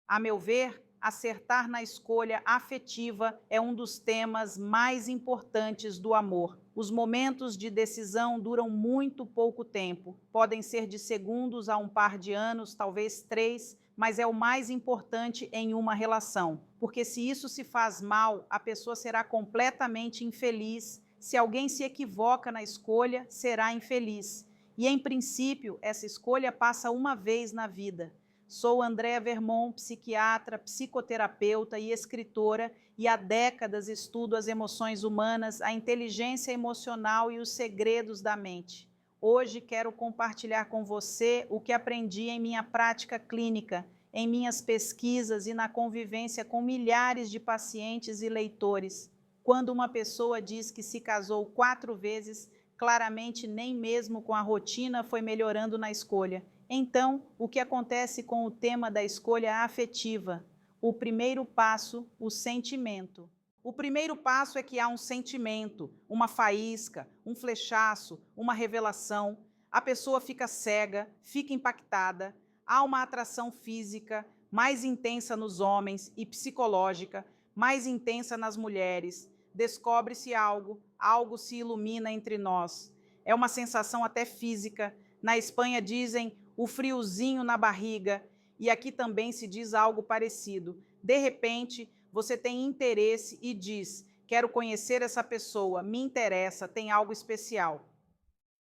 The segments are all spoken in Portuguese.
A meu ver, acertar na escolha afetiva é um dos temas mais importantes do amor. Os momentos de decisão duram muito pouco tempo, podem ser de segundos a um par de anos, talvez 3, mas é o mais importante em uma relação, porque se isso se faz mal, a pessoa será completamente infeliz. Se alguém se equivoca na escolha, será infeliz. E, em princípio, essa escolha passa uma vez na vida. Sou Andréa Vermont, psiquiatra, psicoterapeuta e escritora, e há décadas estudo as emoções humanas, a inteligência emocional e os segredos da mente. Hoje quero compartilhar com você o que aprendi em minha prática clínica, em minhas pesquisas e na convivência com milhares de pacientes e leitores. Quando uma pessoa diz que se casou 4 vezes, claramente nem mesmo com a rotina foi melhorando na escolha. Então, o que acontece com o tema da escolha afetiva? O primeiro passo, o sentimento. O primeiro passo é que há um sentimento, uma faísca, um flechaço, uma revelação. A pessoa fica cega, fica impactada, há uma atração física mais intensa nos homens e psicológica, mais intensa nas mulheres. Descobre-se algo, algo se ilumina entre nós. É uma sensação até física. Na Espanha dizem o friozinho na barriga, e aqui também se diz algo parecido. De repente, você tem interesse e diz: quero conhecer essa pessoa, me interessa, tem algo especial.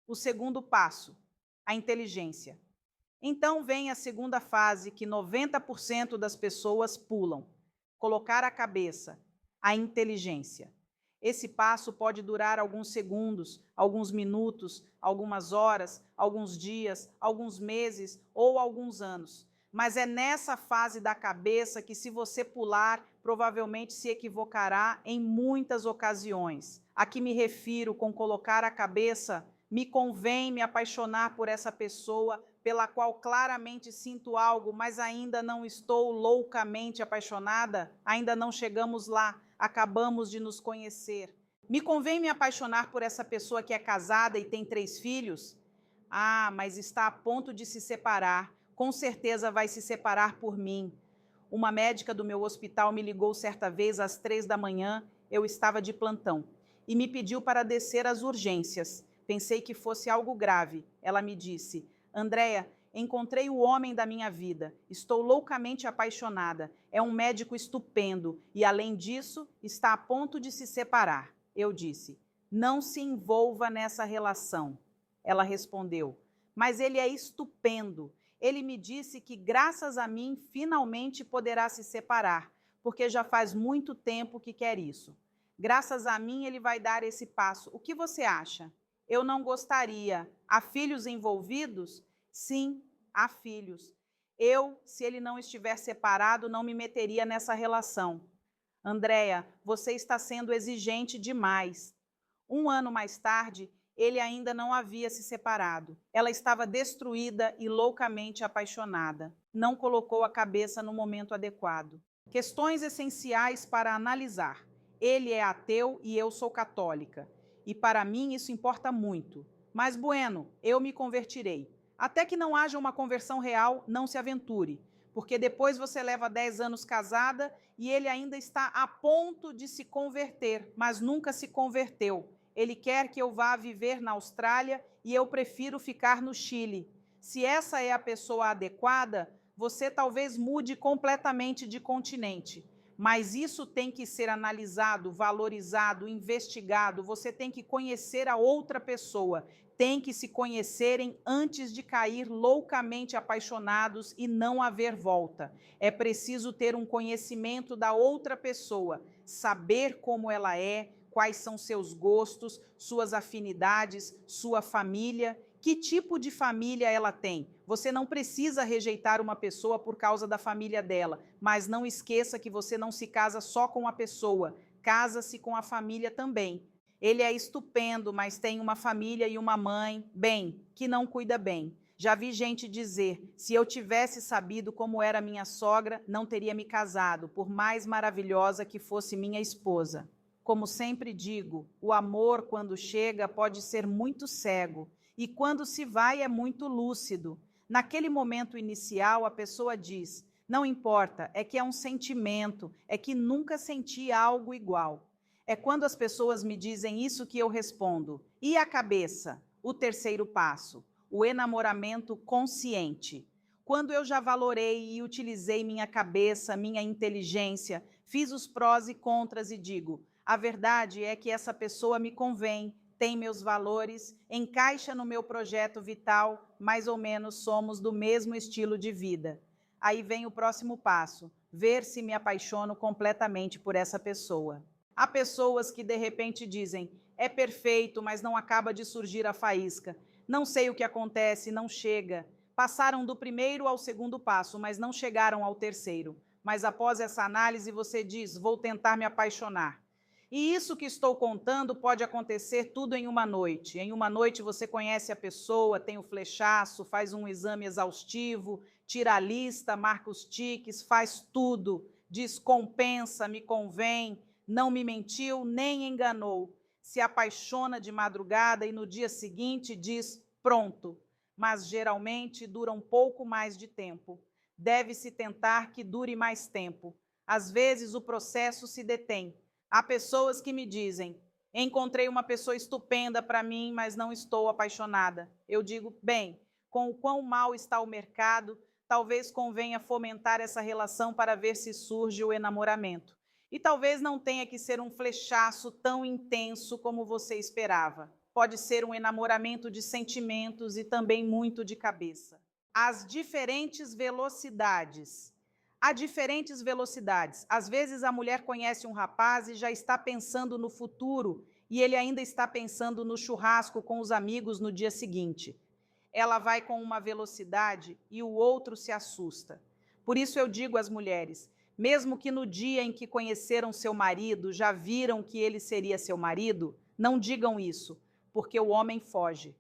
O segundo passo, a inteligência. Então vem a segunda fase que 90% das pessoas pulam: colocar a cabeça, a inteligência. Esse passo pode durar alguns segundos, alguns minutos, algumas horas, alguns dias, alguns meses ou alguns anos. Mas é nessa fase da cabeça que, se você pular, provavelmente se equivocará em muitas ocasiões. A que me refiro com colocar a cabeça? Me convém me apaixonar por essa pessoa pela qual claramente sinto algo, mas ainda não estou loucamente apaixonada? Ainda não chegamos lá. Acabamos de nos conhecer. Me convém me apaixonar por essa pessoa que é casada e tem 3 filhos? Ah, mas está a ponto de se separar. Com certeza vai se separar por mim. Uma médica do meu hospital me ligou certa vez às 3 da manhã, eu estava de plantão, e me pediu para descer às urgências. Pensei que fosse algo grave. Ela me disse: Andréa, encontrei o homem da minha vida, estou loucamente apaixonada, é um médico estupendo e, além disso, está a ponto de se separar. Eu disse: não se envolva nessa relação. Ela respondeu: mas ele é estupendo. Ele me disse que, graças a mim, finalmente poderá se separar, porque já faz muito tempo que quer isso. Graças a mim, ele vai dar esse passo. O que você acha? Eu não gostaria. Há filhos envolvidos? Sim, há filhos. Eu, se ele não estiver separado, não me meteria nessa relação. Andréa, você está sendo exigente demais. 1 ano mais tarde, ele ainda não havia se separado. Ela estava destruída e loucamente apaixonada. Não colocou a cabeça no momento adequado. Questões essenciais para analisar. Ele é ateu e eu sou católica. E para mim isso importa muito. Mas, bueno, eu me convertirei. Até que não haja uma conversão real, não se aventure, porque depois você leva 10 anos casada e ele ainda está a ponto de se converter, mas nunca se converteu. Ele quer que eu vá viver na Austrália e eu prefiro ficar no Chile. Se essa é a pessoa adequada, você talvez mude completamente de continente. Mas isso tem que ser analisado, valorizado, investigado. Você tem que conhecer a outra pessoa. Tem que se conhecerem antes de cair loucamente apaixonados e não haver volta. É preciso ter um conhecimento da outra pessoa, saber como ela é, quais são seus gostos, suas afinidades, sua família, que tipo de família ela tem. Você não precisa rejeitar uma pessoa por causa da família dela, mas não esqueça que você não se casa só com a pessoa, casa-se com a família também. Ele é estupendo, mas tem uma família e uma mãe, bem, que não cuida bem. Já vi gente dizer: se eu tivesse sabido como era minha sogra, não teria me casado, por mais maravilhosa que fosse minha esposa. Como sempre digo, o amor, quando chega, pode ser muito cego, e quando se vai é muito lúcido. Naquele momento inicial, a pessoa diz: Não importa, é que é um sentimento, é que nunca senti algo igual. É quando as pessoas me dizem isso que eu respondo. E a cabeça? O terceiro passo, o enamoramento consciente. Quando eu já valorei e utilizei minha cabeça, minha inteligência, fiz os prós e contras e digo: a verdade é que essa pessoa me convém, tem meus valores, encaixa no meu projeto vital, mais ou menos somos do mesmo estilo de vida. Aí vem o próximo passo, ver se me apaixono completamente por essa pessoa. Há pessoas que de repente dizem, é perfeito, mas não acaba de surgir a faísca. Não sei o que acontece, não chega. Passaram do primeiro ao segundo passo, mas não chegaram ao terceiro. Mas após essa análise você diz, vou tentar me apaixonar. E isso que estou contando pode acontecer tudo em uma noite. Em uma noite você conhece a pessoa, tem o flechaço, faz um exame exaustivo, tira a lista, marca os tiques, faz tudo, diz compensa, me convém, não me mentiu, nem enganou. Se apaixona de madrugada e no dia seguinte diz pronto. Mas geralmente dura um pouco mais de tempo. Deve-se tentar que dure mais tempo. Às vezes o processo se detém. Há pessoas que me dizem, encontrei uma pessoa estupenda para mim, mas não estou apaixonada. Eu digo, bem, com o quão mal está o mercado, talvez convenha fomentar essa relação para ver se surge o enamoramento. E talvez não tenha que ser um flechaço tão intenso como você esperava. Pode ser um enamoramento de sentimentos e também muito de cabeça. As diferentes velocidades. Há diferentes velocidades. Às vezes a mulher conhece um rapaz e já está pensando no futuro e ele ainda está pensando no churrasco com os amigos no dia seguinte. Ela vai com uma velocidade e o outro se assusta. Por isso eu digo às mulheres, mesmo que no dia em que conheceram seu marido, já viram que ele seria seu marido, não digam isso, porque o homem foge.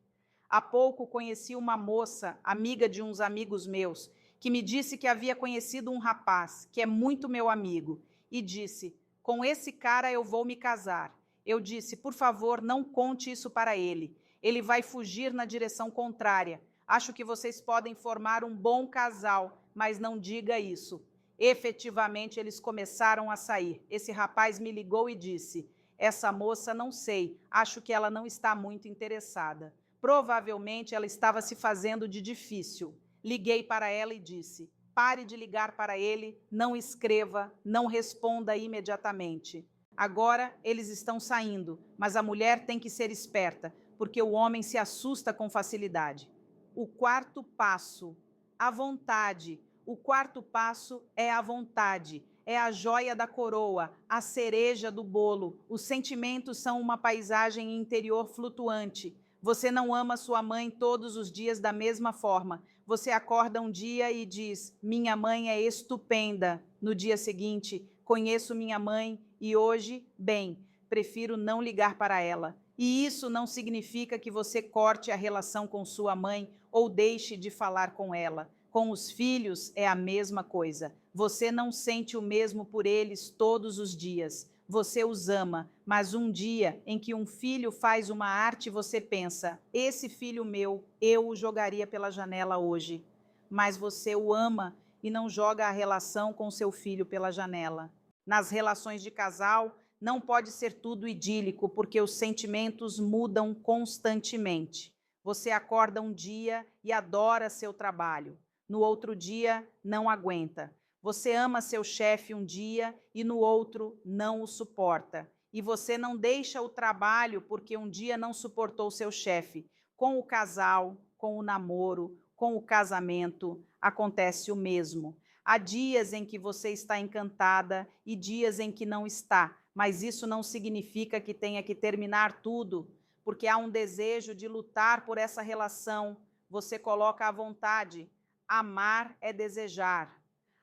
Há pouco conheci uma moça, amiga de uns amigos meus, que me disse que havia conhecido um rapaz, que é muito meu amigo, e disse, com esse cara eu vou me casar. Eu disse, por favor, não conte isso para ele. Ele vai fugir na direção contrária. Acho que vocês podem formar um bom casal, mas não diga isso. Efetivamente, eles começaram a sair. Esse rapaz me ligou e disse, essa moça não sei, acho que ela não está muito interessada. Provavelmente ela estava se fazendo de difícil. Liguei para ela e disse, pare de ligar para ele, não escreva, não responda imediatamente. Agora eles estão saindo, mas a mulher tem que ser esperta, porque o homem se assusta com facilidade. O quarto passo, a vontade. O quarto passo é a vontade, é a joia da coroa, a cereja do bolo. Os sentimentos são uma paisagem interior flutuante. Você não ama sua mãe todos os dias da mesma forma. Você acorda um dia e diz, minha mãe é estupenda. No dia seguinte, conheço minha mãe e hoje, bem, prefiro não ligar para ela. E isso não significa que você corte a relação com sua mãe ou deixe de falar com ela. Com os filhos é a mesma coisa. Você não sente o mesmo por eles todos os dias. Você os ama, mas um dia em que um filho faz uma arte, você pensa, esse filho meu, eu o jogaria pela janela hoje. Mas você o ama e não joga a relação com seu filho pela janela. Nas relações de casal, não pode ser tudo idílico, porque os sentimentos mudam constantemente. Você acorda um dia e adora seu trabalho. No outro dia, não aguenta. Você ama seu chefe um dia e no outro não o suporta. E você não deixa o trabalho porque um dia não suportou seu chefe. Com o casal, com o namoro, com o casamento, acontece o mesmo. Há dias em que você está encantada e dias em que não está, mas isso não significa que tenha que terminar tudo, porque há um desejo de lutar por essa relação. Você coloca à vontade. Amar é desejar.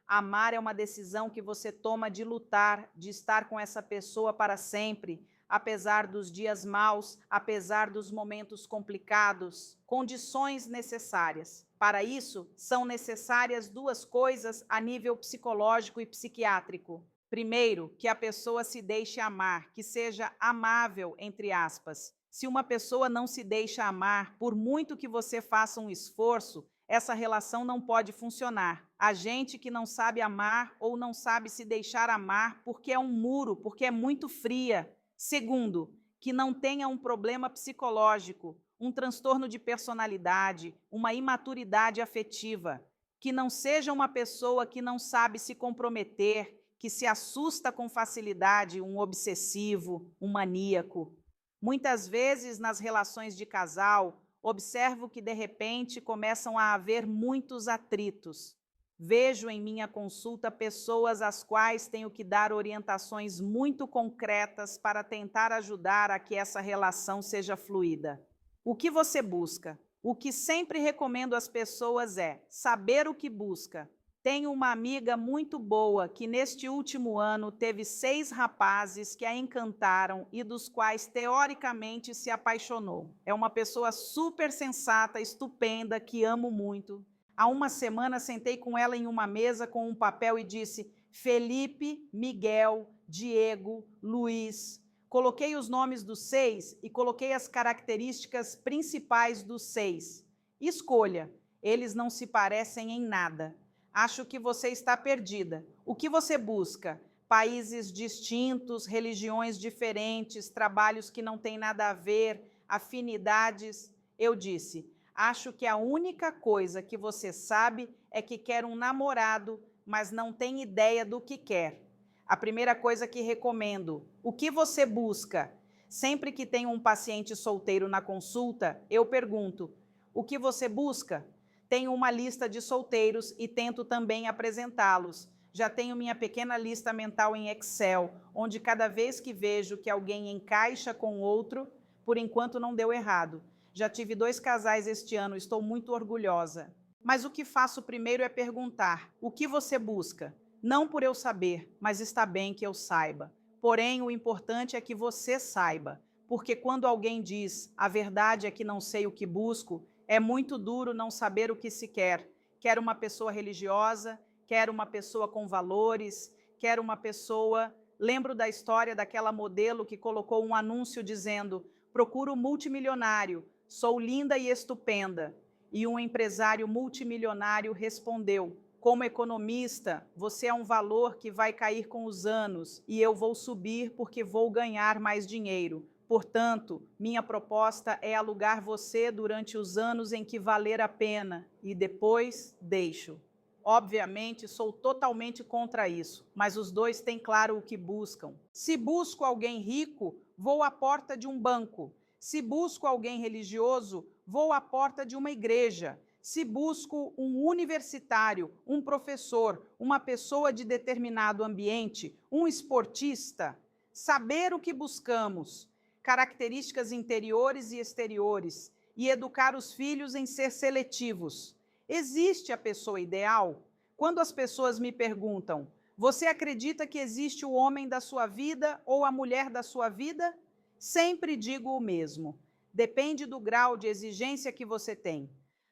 Amar é uma decisão que você toma de lutar, de estar com essa pessoa para sempre, apesar dos dias maus, apesar dos momentos complicados, condições necessárias. Para isso, são necessárias duas coisas a nível psicológico e psiquiátrico. Primeiro, que a pessoa se deixe amar, que seja amável, entre aspas. Se uma pessoa não se deixa amar, por muito que você faça um esforço, Essa relação não pode funcionar. A gente que não sabe amar ou não sabe se deixar amar porque é um muro, porque é muito fria. Segundo, que não tenha um problema psicológico, um transtorno de personalidade, uma imaturidade afetiva. Que não seja uma pessoa que não sabe se comprometer, que se assusta com facilidade, um obsessivo, um maníaco. Muitas vezes, nas relações de casal, observo que, de repente, começam a haver muitos atritos. Vejo em minha consulta pessoas às quais tenho que dar orientações muito concretas para tentar ajudar a que essa relação seja fluida. O que você busca? O que sempre recomendo às pessoas é saber o que busca. Tenho uma amiga muito boa que neste último ano teve 6 rapazes que a encantaram e dos quais teoricamente se apaixonou. É uma pessoa super sensata, estupenda, que amo muito. Há uma semana sentei com ela em uma mesa com um papel e disse Felipe, Miguel, Diego, Luiz. Coloquei os nomes dos 6 e coloquei as características principais dos 6. Escolha, eles não se parecem em nada. Acho que você está perdida. O que você busca? Países distintos, religiões diferentes, trabalhos que não têm nada a ver, afinidades. Eu disse, acho que a única coisa que você sabe é que quer um namorado, mas não tem ideia do que quer. A primeira coisa que recomendo, o que você busca? Sempre que tenho um paciente solteiro na consulta, eu pergunto, o que você busca? Tenho uma lista de solteiros e tento também apresentá-los. Já tenho minha pequena lista mental em Excel, onde cada vez que vejo que alguém encaixa com outro, por enquanto não deu errado. Já tive 2 casais este ano, estou muito orgulhosa. Mas o que faço primeiro é perguntar, o que você busca? Não por eu saber, mas está bem que eu saiba. Porém, o importante é que você saiba, porque quando alguém diz, a verdade é que não sei o que busco, é muito duro não saber o que se quer. Quer uma pessoa religiosa, quer uma pessoa com valores, quer uma pessoa... Lembro da história daquela modelo que colocou um anúncio dizendo procuro multimilionário, sou linda e estupenda. E um empresário multimilionário respondeu, como economista, você é um valor que vai cair com os anos e eu vou subir porque vou ganhar mais dinheiro. Portanto, minha proposta é alugar você durante os anos em que valer a pena e depois deixo. Obviamente, sou totalmente contra isso, mas os dois têm claro o que buscam. Se busco alguém rico, vou à porta de um banco. Se busco alguém religioso, vou à porta de uma igreja. Se busco um universitário, um professor, uma pessoa de determinado ambiente, um esportista, saber o que buscamos, características interiores e exteriores, e educar os filhos em ser seletivos. Existe a pessoa ideal? Quando as pessoas me perguntam, você acredita que existe o homem da sua vida ou a mulher da sua vida? Sempre digo o mesmo. Depende do grau de exigência que você tem.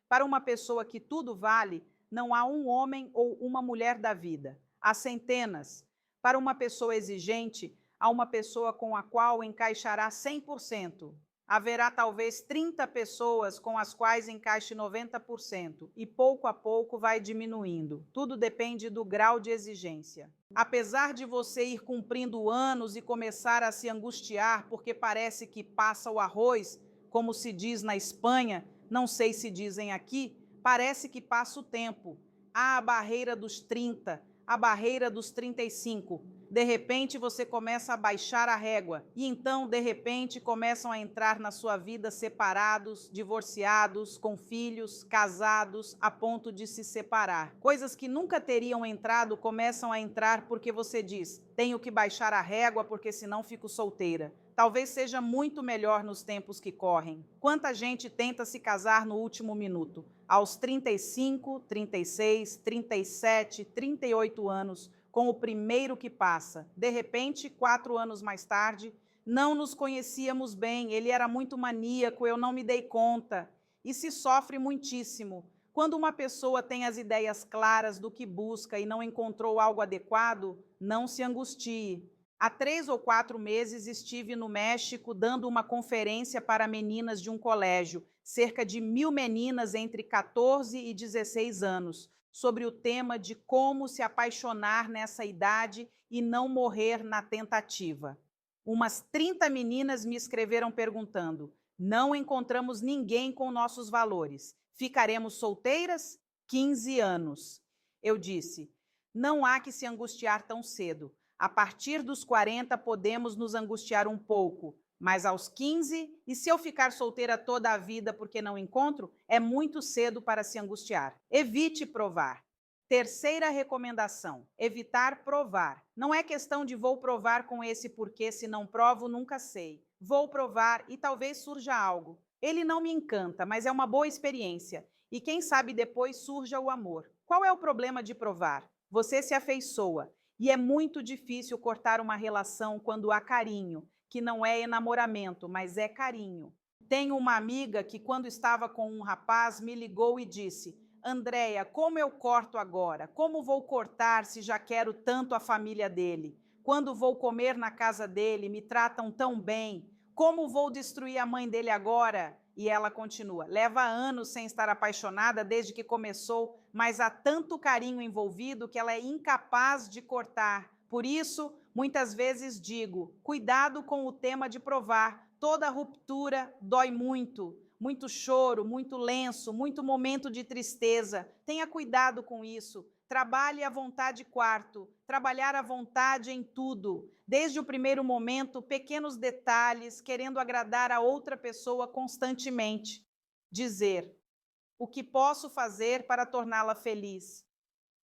Para uma pessoa que tudo vale, não há um homem ou uma mulher da vida. Há centenas. Para uma pessoa exigente, há uma pessoa com a qual encaixará 100%. Haverá talvez 30 pessoas com as quais encaixe 90% e pouco a pouco vai diminuindo. Tudo depende do grau de exigência. Apesar de você ir cumprindo anos e começar a se angustiar porque parece que passa o arroz, como se diz na Espanha, não sei se dizem aqui, parece que passa o tempo. Há a barreira dos 30, a barreira dos 35. De repente você começa a baixar a régua e então, de repente, começam a entrar na sua vida separados, divorciados, com filhos, casados, a ponto de se separar. Coisas que nunca teriam entrado começam a entrar porque você diz, tenho que baixar a régua porque senão fico solteira. Talvez seja muito melhor nos tempos que correm. Quanta gente tenta se casar no último minuto? Aos 35, 36, 37, 38 anos, com o primeiro que passa. De repente, 4 anos mais tarde, não nos conhecíamos bem, ele era muito maníaco, eu não me dei conta. E se sofre muitíssimo. Quando uma pessoa tem as ideias claras do que busca e não encontrou algo adequado, não se angustie. Há 3 ou 4 meses estive no México dando uma conferência para meninas de um colégio, cerca de 1.000 meninas entre 14 e 16 anos, sobre o tema de como se apaixonar nessa idade e não morrer na tentativa. Umas 30 meninas me escreveram perguntando: não encontramos ninguém com nossos valores. Ficaremos solteiras? 15 anos. Eu disse: não há que se angustiar tão cedo. A partir dos 40 podemos nos angustiar um pouco, mas aos 15, e se eu ficar solteira toda a vida porque não encontro, é muito cedo para se angustiar. Evite provar. Terceira recomendação: evitar provar. Não é questão de vou provar com esse porque se não provo nunca sei. Vou provar e talvez surja algo. Ele não me encanta, mas é uma boa experiência. E quem sabe depois surja o amor. Qual é o problema de provar? Você se afeiçoa. E é muito difícil cortar uma relação quando há carinho, que não é enamoramento, mas é carinho. Tenho uma amiga que, quando estava com um rapaz, me ligou e disse: Andréia, como eu corto agora? Como vou cortar se já quero tanto a família dele? Quando vou comer na casa dele, me tratam tão bem. Como vou destruir a mãe dele agora? E ela continua: leva anos sem estar apaixonada desde que começou, mas há tanto carinho envolvido que ela é incapaz de cortar. Por isso, muitas vezes digo: cuidado com o tema de provar. Toda ruptura dói muito. Muito choro, muito lenço, muito momento de tristeza. Tenha cuidado com isso. Trabalhe à vontade quarto, trabalhar à vontade em tudo. Desde o primeiro momento, pequenos detalhes, querendo agradar a outra pessoa constantemente. Dizer: o que posso fazer para torná-la feliz?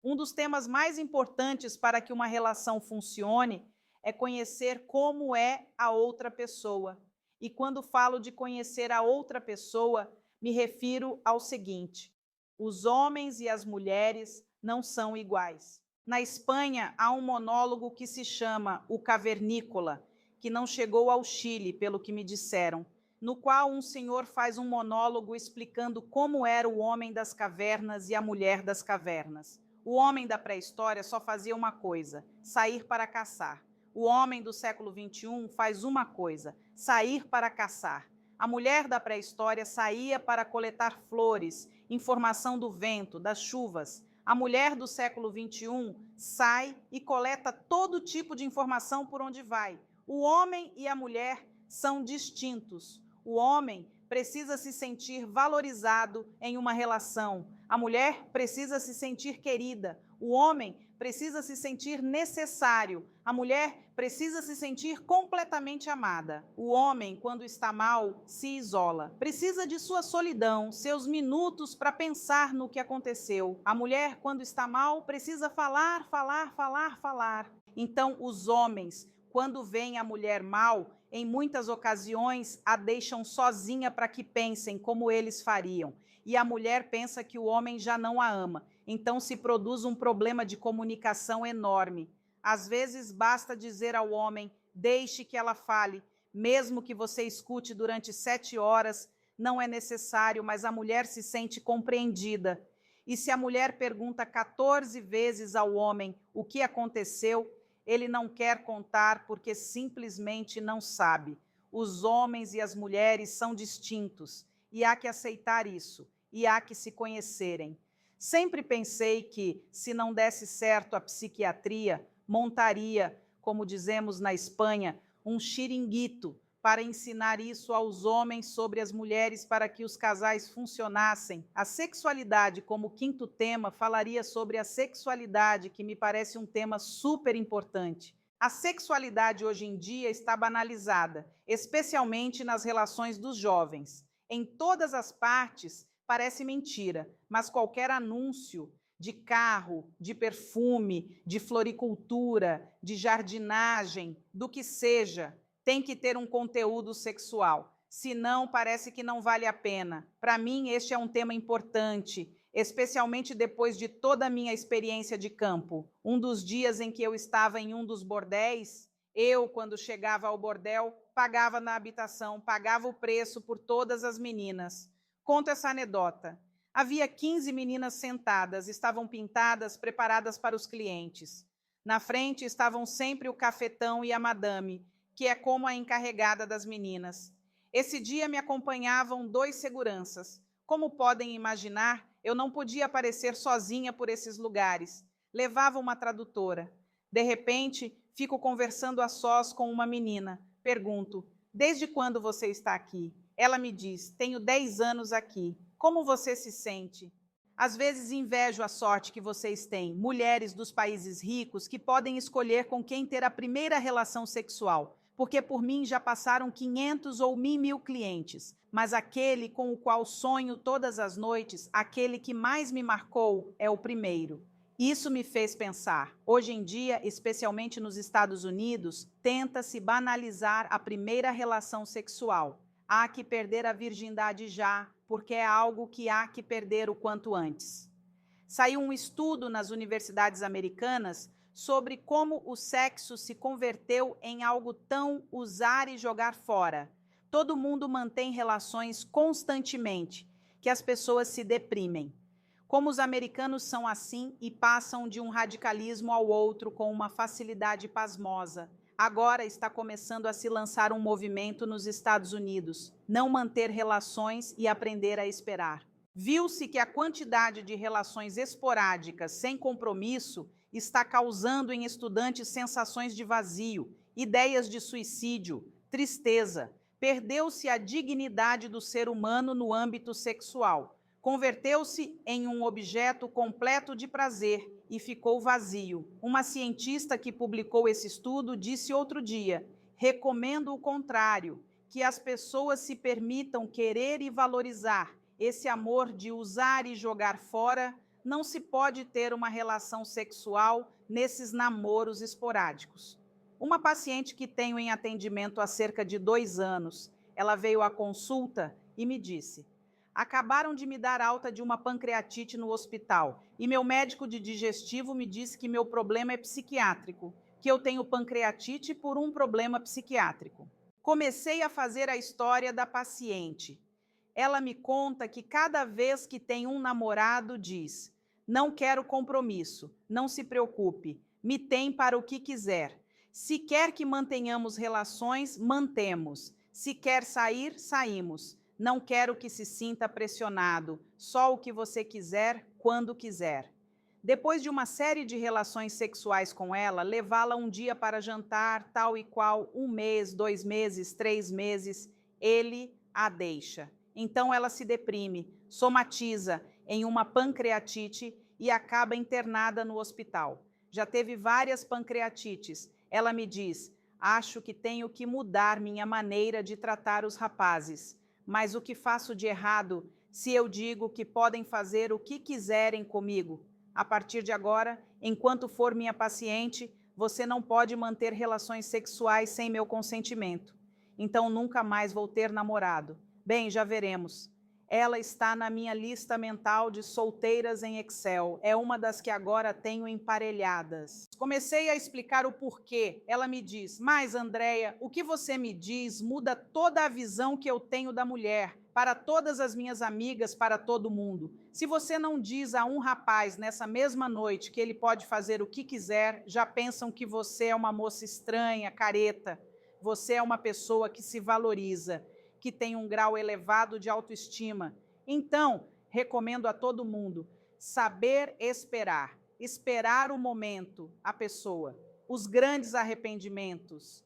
Um dos temas mais importantes para que uma relação funcione é conhecer como é a outra pessoa. E quando falo de conhecer a outra pessoa, me refiro ao seguinte: os homens e as mulheres não são iguais. Na Espanha, há um monólogo que se chama O Cavernícola, que não chegou ao Chile, pelo que me disseram, no qual um senhor faz um monólogo explicando como era o homem das cavernas e a mulher das cavernas. O homem da pré-história só fazia uma coisa: sair para caçar. O homem do século XXI faz uma coisa: sair para caçar. A mulher da pré-história saía para coletar flores, informação do vento, das chuvas. A mulher do século XXI sai e coleta todo tipo de informação por onde vai. O homem e a mulher são distintos. O homem precisa se sentir valorizado em uma relação. A mulher precisa se sentir querida. O homem precisa se sentir necessário. A mulher precisa se sentir completamente amada. O homem, quando está mal, se isola. Precisa de sua solidão, seus minutos para pensar no que aconteceu. A mulher, quando está mal, precisa falar, falar, falar, falar. Então, os homens, quando veem a mulher mal, em muitas ocasiões a deixam sozinha para que pensem como eles fariam. E a mulher pensa que o homem já não a ama. Então se produz um problema de comunicação enorme. Às vezes basta dizer ao homem: deixe que ela fale, mesmo que você escute durante 7 horas, não é necessário, mas a mulher se sente compreendida. E se a mulher pergunta 14 vezes ao homem o que aconteceu, ele não quer contar porque simplesmente não sabe. Os homens e as mulheres são distintos e há que aceitar isso, e há que se conhecerem. Sempre pensei que, se não desse certo a psiquiatria, montaria, como dizemos na Espanha, um xiringuito para ensinar isso aos homens sobre as mulheres para que os casais funcionassem. A sexualidade, como quinto tema, falaria sobre a sexualidade, que me parece um tema super importante. A sexualidade hoje em dia está banalizada, especialmente nas relações dos jovens. Em todas as partes, parece mentira, mas qualquer anúncio de carro, de perfume, de floricultura, de jardinagem, do que seja, tem que ter um conteúdo sexual, senão parece que não vale a pena. Para mim, este é um tema importante, especialmente depois de toda a minha experiência de campo. Um dos dias em que eu estava em um dos bordéis, eu, quando chegava ao bordel, pagava na habitação, pagava o preço por todas as meninas. Conto essa anedota. Havia 15 meninas sentadas, estavam pintadas, preparadas para os clientes. Na frente estavam sempre o cafetão e a madame, que é como a encarregada das meninas. Esse dia me acompanhavam 2 seguranças. Como podem imaginar, eu não podia aparecer sozinha por esses lugares. Levava uma tradutora. De repente, fico conversando a sós com uma menina. Pergunto: desde quando você está aqui? Ela me diz: tenho 10 anos aqui. Como você se sente? Às vezes invejo a sorte que vocês têm, mulheres dos países ricos que podem escolher com quem ter a primeira relação sexual, porque por mim já passaram 500 ou 1.000 clientes, mas aquele com o qual sonho todas as noites, aquele que mais me marcou, é o primeiro. Isso me fez pensar. Hoje em dia, especialmente nos Estados Unidos, tenta-se banalizar a primeira relação sexual. Há que perder a virgindade já, porque é algo que há que perder o quanto antes. Saiu um estudo nas universidades americanas sobre como o sexo se converteu em algo tão usar e jogar fora. Todo mundo mantém relações constantemente, que as pessoas se deprimem. Como os americanos são assim e passam de um radicalismo ao outro com uma facilidade pasmosa. Agora está começando a se lançar um movimento nos Estados Unidos, não manter relações e aprender a esperar. Viu-se que a quantidade de relações esporádicas sem compromisso está causando em estudantes sensações de vazio, ideias de suicídio, tristeza. Perdeu-se a dignidade do ser humano no âmbito sexual. Converteu-se em um objeto completo de prazer e ficou vazio. Uma cientista que publicou esse estudo disse outro dia: recomendo o contrário, que as pessoas se permitam querer e valorizar. Esse amor de usar e jogar fora, não se pode ter uma relação sexual nesses namoros esporádicos. Uma paciente que tenho em atendimento há cerca de 2 anos, ela veio à consulta e me disse: acabaram de me dar alta de uma pancreatite no hospital e meu médico de digestivo me disse que meu problema é psiquiátrico, que eu tenho pancreatite por um problema psiquiátrico. Comecei a fazer a história da paciente. Ela me conta que cada vez que tem um namorado diz: não quero compromisso, não se preocupe, me tem para o que quiser. Se quer que mantenhamos relações, mantemos. Se quer sair, saímos. Não quero que se sinta pressionado, só o que você quiser, quando quiser. Depois de uma série de relações sexuais com ela, levá-la um dia para jantar, tal e qual, 1 mês, 2 meses, 3 meses, ele a deixa. Então ela se deprime, somatiza em uma pancreatite e acaba internada no hospital. Já teve várias pancreatites. Ela me diz: acho que tenho que mudar minha maneira de tratar os rapazes. Mas o que faço de errado se eu digo que podem fazer o que quiserem comigo? A partir de agora, enquanto for minha paciente, você não pode manter relações sexuais sem meu consentimento. Então nunca mais vou ter namorado. Bem, já veremos. Ela está na minha lista mental de solteiras em Excel. É uma das que agora tenho emparelhadas. Comecei a explicar o porquê. Ela me diz: mas, Andréia, o que você me diz muda toda a visão que eu tenho da mulher, para todas as minhas amigas, para todo mundo. Se você não diz a um rapaz nessa mesma noite que ele pode fazer o que quiser, já pensam que você é uma moça estranha, careta. Você é uma pessoa que se valoriza, que tem um grau elevado de autoestima. Então, recomendo a todo mundo saber esperar, esperar o momento, a pessoa. Os grandes arrependimentos.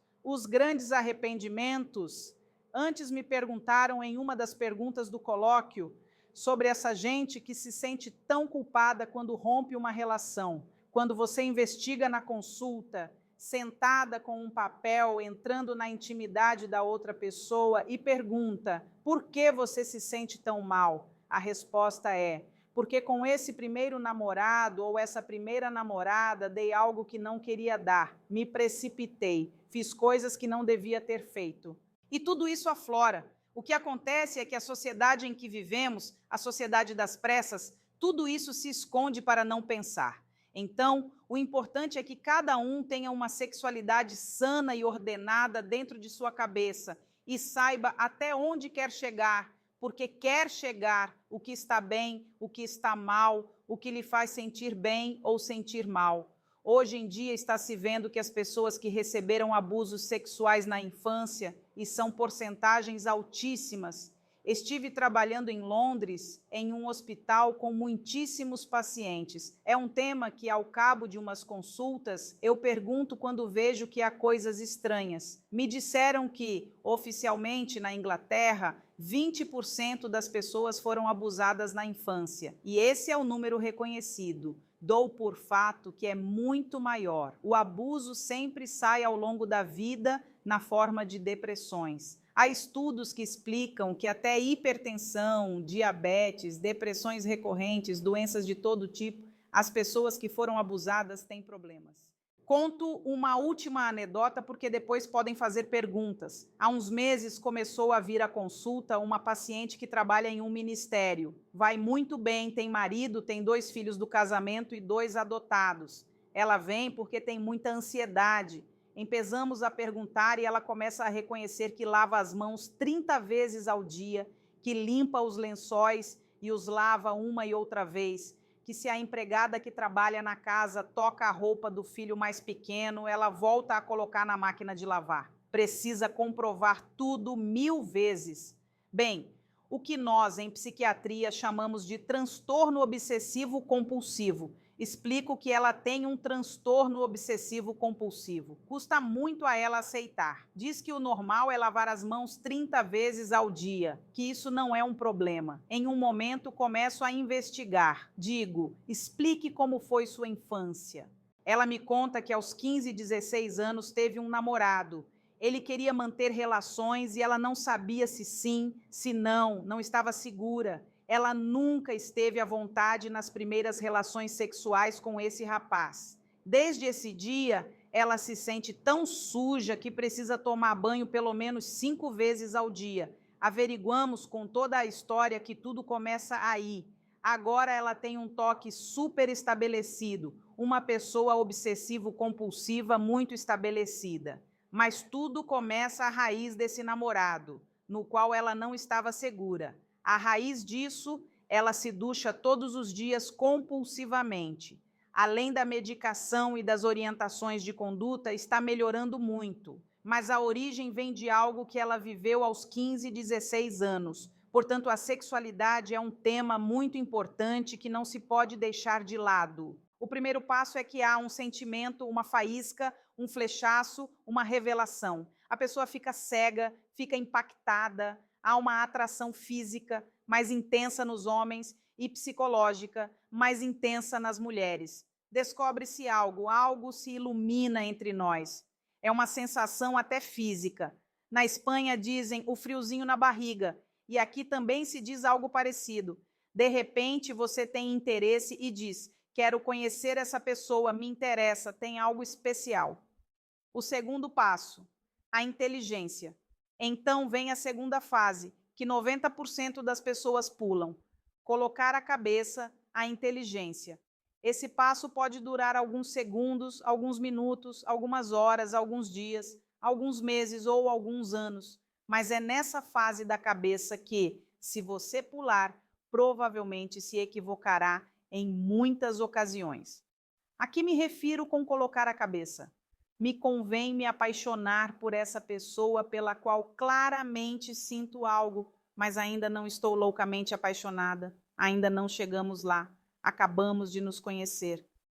Antes me perguntaram em uma das perguntas do colóquio sobre essa gente que se sente tão culpada quando rompe uma relação. Quando você investiga na consulta, sentada com um papel, entrando na intimidade da outra pessoa e pergunta: por que você se sente tão mal? A resposta é: porque com esse primeiro namorado ou essa primeira namorada dei algo que não queria dar, me precipitei, fiz coisas que não devia ter feito. E tudo isso aflora. O que acontece é que a sociedade em que vivemos, a sociedade das pressas, tudo isso se esconde para não pensar. Então, o importante é que cada um tenha uma sexualidade sana e ordenada dentro de sua cabeça e saiba até onde quer chegar, porque quer chegar, o que está bem, o que está mal, o que lhe faz sentir bem ou sentir mal. Hoje em dia está se vendo que as pessoas que receberam abusos sexuais na infância, e são porcentagens altíssimas. Estive trabalhando em Londres, em um hospital com muitíssimos pacientes. É um tema que, ao cabo de umas consultas, eu pergunto quando vejo que há coisas estranhas. Me disseram que, oficialmente na Inglaterra, 20% das pessoas foram abusadas na infância. E esse é o número reconhecido. Dou por fato que é muito maior. O abuso sempre sai ao longo da vida na forma de depressões. Há estudos que explicam que até hipertensão, diabetes, depressões recorrentes, doenças de todo tipo, as pessoas que foram abusadas têm problemas. Conto uma última anedota porque depois podem fazer perguntas. Há uns meses começou a vir à consulta uma paciente que trabalha em um ministério. Vai muito bem, tem marido, tem 2 filhos do casamento e 2 adotados. Ela vem porque tem muita ansiedade. Empezamos a perguntar e ela começa a reconhecer que lava as mãos 30 vezes ao dia, que limpa os lençóis e os lava uma e outra vez, que se a empregada que trabalha na casa toca a roupa do filho mais pequeno, ela volta a colocar na máquina de lavar. Precisa comprovar tudo 1000 vezes. Bem, o que nós, em psiquiatria, chamamos de transtorno obsessivo compulsivo. Explico que ela tem um transtorno obsessivo compulsivo. Custa muito a ela aceitar. Diz que o normal é lavar as mãos 30 vezes ao dia, que isso não é um problema. Em um momento começo a investigar. Digo, explique como foi sua infância. Ela me conta que aos 15, 16 anos teve um namorado. Ele queria manter relações e ela não sabia se sim, se não, não estava segura. Ela nunca esteve à vontade nas primeiras relações sexuais com esse rapaz. Desde esse dia, ela se sente tão suja que precisa tomar banho pelo menos 5 vezes ao dia. Averiguamos com toda a história que tudo começa aí. Agora ela tem um toque super estabelecido, uma pessoa obsessivo-compulsiva muito estabelecida. Mas tudo começa à raiz desse namorado, no qual ela não estava segura. A raiz disso, ela se ducha todos os dias compulsivamente. Além da medicação e das orientações de conduta, está melhorando muito. Mas a origem vem de algo que ela viveu aos 15, 16 anos. Portanto, a sexualidade é um tema muito importante que não se pode deixar de lado. O primeiro passo é que há um sentimento, uma faísca, um flechaço, uma revelação. A pessoa fica cega, fica impactada, há uma atração física mais intensa nos homens e psicológica mais intensa nas mulheres. Descobre-se algo se ilumina entre nós. É uma sensação até física. Na Espanha dizem o friozinho na barriga, e aqui também se diz algo parecido. De repente você tem interesse e diz: quero conhecer essa pessoa, me interessa, tem algo especial. O segundo passo, a inteligência. Então vem a segunda fase, que 90% das pessoas pulam. Colocar a cabeça, a inteligência. Esse passo pode durar alguns segundos, alguns minutos, algumas horas, alguns dias, alguns meses ou alguns anos. Mas é nessa fase da cabeça que, se você pular, provavelmente se equivocará em muitas ocasiões. A que me refiro com colocar a cabeça? Me convém me apaixonar por essa pessoa pela qual claramente sinto algo, mas ainda não estou loucamente apaixonada, ainda não chegamos lá, acabamos de nos conhecer.